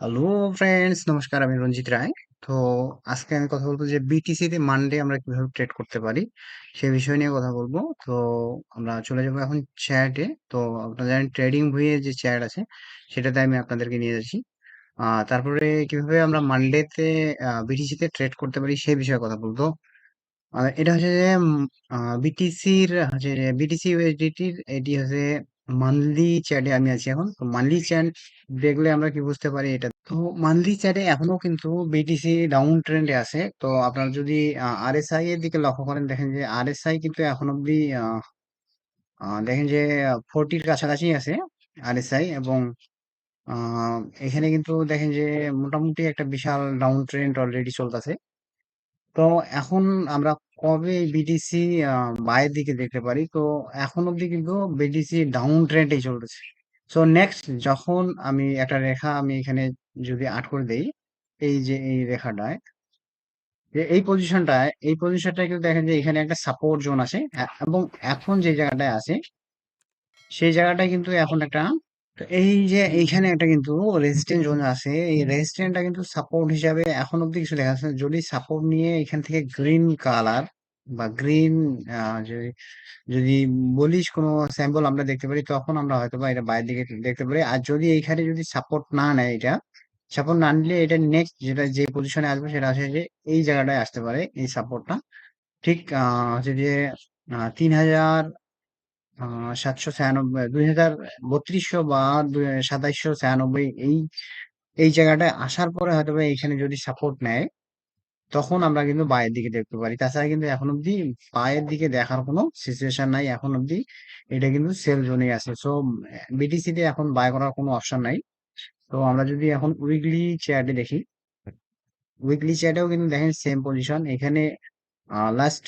Hello friends, নমস্কার। আমি রঞ্জিত রায়। তো আজকে আমি কথা বলবো যে বিটিসি তে মানডে আমরা কিভাবে ট্রেড করতে পারি সেই বিষয় নিয়ে কথা বলবো। তো আমরা চলে যাবো এখন চ্যাটে। তো আপনারা জানেন ট্রেডিং বইয়ে যে চ্যাট আছে সেটাতে আমি আপনাদেরকে নিয়ে যাচ্ছি। তারপরে কিভাবে আমরা মানডেতে বিটিসি তে ট্রেড করতে পারি সেই বিষয়ে কথা বলবো। এটা হচ্ছে যে বিটিসির হচ্ছে বিটিসি ইউএসডিটির এটি হচ্ছে মান্থলি চ্যাটে আমি আছি এখন। তো মান্থলি চ্যাট দেখলে আমরা কি বুঝতে পারি এটা। তো মান্থলি চ্যাটে এখনো কিন্তু বিটিসি ডাউন ট্রেন্ডে আছে। তো আপনারা যদি আরএসআই এর দিকে লক্ষ্য করেন, দেখেন যে আরএসআই কিন্তু এখন অব্দি দেখেন যে 40-র কাছাকাছি আছে আরএসআই। এবং আহ, এখানে কিন্তু দেখেন যে মোটামুটি একটা বিশাল ডাউন ট্রেন্ড অলরেডি চলতেছে। তো এখন আমরা কবে বিটিসি বায়ের দিকে দেখতে পারি? তো এখন অব্দি কিন্তু বিটিসি ডাউন ট্রেন্ডেই চলতেছে। সো নেক্সট যখন আমি একটা রেখা আমি এখানে যদি আট করে দেই, এই যে এই রেখাটায়, যে এই পজিশনটায় কিন্তু দেখেন যে এখানে একটা সাপোর্ট জোন আছে। এবং এখন যে জায়গাটায় আছে সেই জায়গাটায় কিন্তু এখন একটা, তো এই যে এইখানে একটা কিন্তু রেজিস্ট্যান্ট জোন আছে। এই রেজিস্ট্যান্টটা কিন্তু সাপোর্ট হিসাবে এখন অব্দি কিছু দেখা যাচ্ছে না। যদি সাপোর্ট নিয়ে এখান থেকে গ্রিন কালার বা গ্রিন যদি যদি বলিস কোনো স্যাম্পল আমরা দেখতে পারি, তখন আমরা হয়তো বা এটা বাইরের দিকে দেখতে পারি। আর যদি এইখানে যদি সাপোর্ট না নেয়, এটা সাপোর্ট না নিলে এটা নেক্সট যেটা যে পজিশনে আসবে সেটা হচ্ছে যে এই জায়গাটায় আসতে পারে এই সাপোর্টটা। ঠিক হচ্ছে যে 3796, 2300 বা 2796, এই জায়গাটায় আসার পরে হয়তো বা এইখানে যদি সাপোর্ট নেয়, তখন আমরা কিন্তু বায়ের দিকে দেখতে পারি। তাছাড়া কিন্তু এখন অব্দি বায়ের দিকে দেখার কোনো সিচুয়েশন নাই এখন অব্দি। এটা কিন্তু সেল জোনে আছে। সো বিটিসি তে এখন বাই করার কোনো অপশন নাই। তো আমরা যদি এখন উইকলি চার্টে দেখি, উইকলি চার্টেও কিন্তু দেখেন সেম পজিশন এখানে। লাস্ট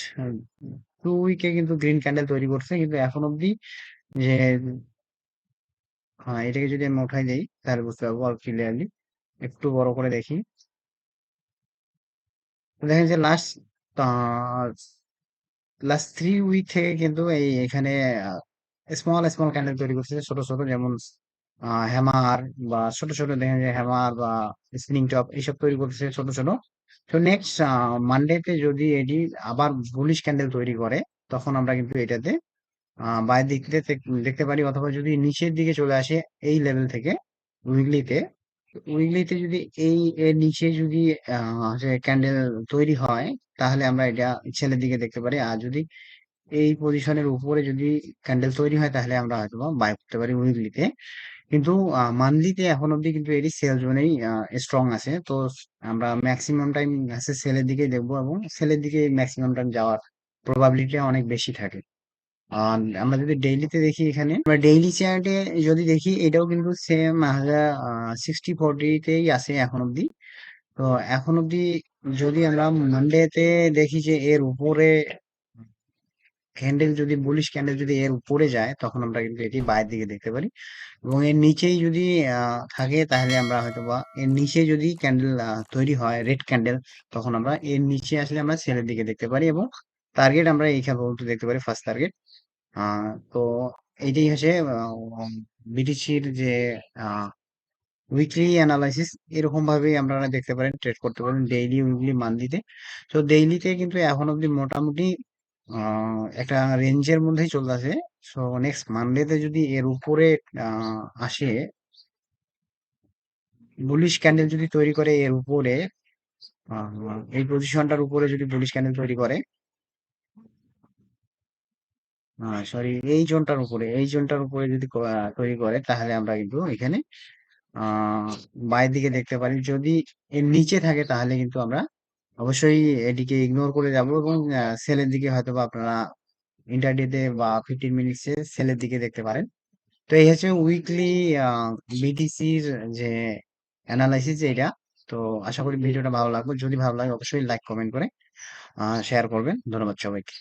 2 উইকে কিন্তু গ্রিন ক্যান্ডেল তৈরি করছে, কিন্তু এখন অব্দি যে এটাকে যদি আমি উঠাই দেই তাহলে বুঝতে পারবো আর ক্লিয়ারলি। একটু বড় করে দেখি, তো দেখেন যে লাস্ট 3 উইক থেকে কিন্তু এই এখানে স্মল স্মল ক্যান্ডেল তৈরি করছে ছোট ছোট, যেমন হ্যামার বা ছোট ছোট, দেখেন যে হ্যামার বা স্পিনিং টপ এইসব তৈরি করতেছে ছোট ছোট। তো নেক্সট মানডেতে যদি এটি আবার বুলিশ ক্যান্ডেল তৈরি করে, তখন আমরা কিন্তু এটাতে বাইরের দিক থেকে দেখতে পারি। অথবা যদি নিচের দিকে চলে আসে এই লেভেল থেকে উইকলিতে, উইকলিতে যদি এই এর নিচে যদি যে ক্যান্ডেল তৈরি হয়, তাহলে আমরা এটা ছেলের দিকে দেখতে পারি। আর যদি এই পজিশনের উপরে যদি ক্যান্ডেল তৈরি হয়, তাহলে আমরা হয়তো বাই করতে পারি উইকলিতে। কিন্তু মান্থলিতে এখন অব্দি কিন্তু এটি সেল জোনেই স্ট্রং আছে। তো আমরা ম্যাক্সিমাম টাইম আছে সেলের দিকে দেখবো, এবং সেলের দিকে ম্যাক্সিমাম টাইম যাওয়ার প্রবাবিলিটি অনেক বেশি থাকে। আর আমরা যদি ডেইলিতে দেখি, এখানে আমরা ডেইলি চার্টে যদি দেখি, এটাও কিন্তু সেম 60-40তেই আছে এখন অব্দি। তো এখন অব্দি যদি আমরা মানডেতে দেখি যে এর উপরে ক্যান্ডেল, যদি বুলিশ ক্যান্ডেল যদি এর উপরে যায়, তখন আমরা কিন্তু এটি বাইরের দিকে দেখতে পারি। এবং এর নিচেই যদি থাকে, তাহলে আমরা হয়তো বা এর নিচে যদি ক্যান্ডেল তৈরি হয় রেড ক্যান্ডেল, তখন আমরা এর নিচে আসলে আমরা সেলের দিকে দেখতে পারি। এবং টার্গেট আমরা এইখানে পর্যন্ত দেখতে পারি, ফার্স্ট টার্গেট। তো এইটাই হচ্ছে বিটিসির যে উইকলি অ্যানালাইসিস। এরকম ভাবেই আপনারা দেখতে পারেন, ট্রেড করতে পারেন ডেইলি, উইকলি, মান্থলিতে। তো ডেইলিতে কিন্তু এখন অব্দি মোটামুটি একটা রেঞ্জের মধ্যেই চলতেছে। সো নেক্সট মানডেতে যদি এর উপরে আসে, বুলিশ ক্যান্ডেল যদি তৈরি করে এর উপরে, এই পজিশনটার উপরে যদি বুলিশ ক্যান্ডেল তৈরি করে, সরি, এই জোনটার উপরে যদি তৈরি করে, তাহলে আমরা কিন্তু এখানে বাইরের দিকে দেখতে পারি। যদি এর নিচে থাকে, তাহলে কিন্তু আমরা অবশ্যই এটিকে ইগনোর করে যাব, এবং সেলের দিকে হয়তো বা আপনারা ইন্টারডেতে বা 15 মিনিটসে সেলের দিকে দেখতে পারেন। তো এই হচ্ছে উইকলি বিটিসির যে অ্যানালাইসিস এটা। তো আশা করি ভিডিওটা ভালো লাগবে। যদি ভালো লাগে অবশ্যই লাইক কমেন্ট করে শেয়ার করবেন। ধন্যবাদ সবাইকে।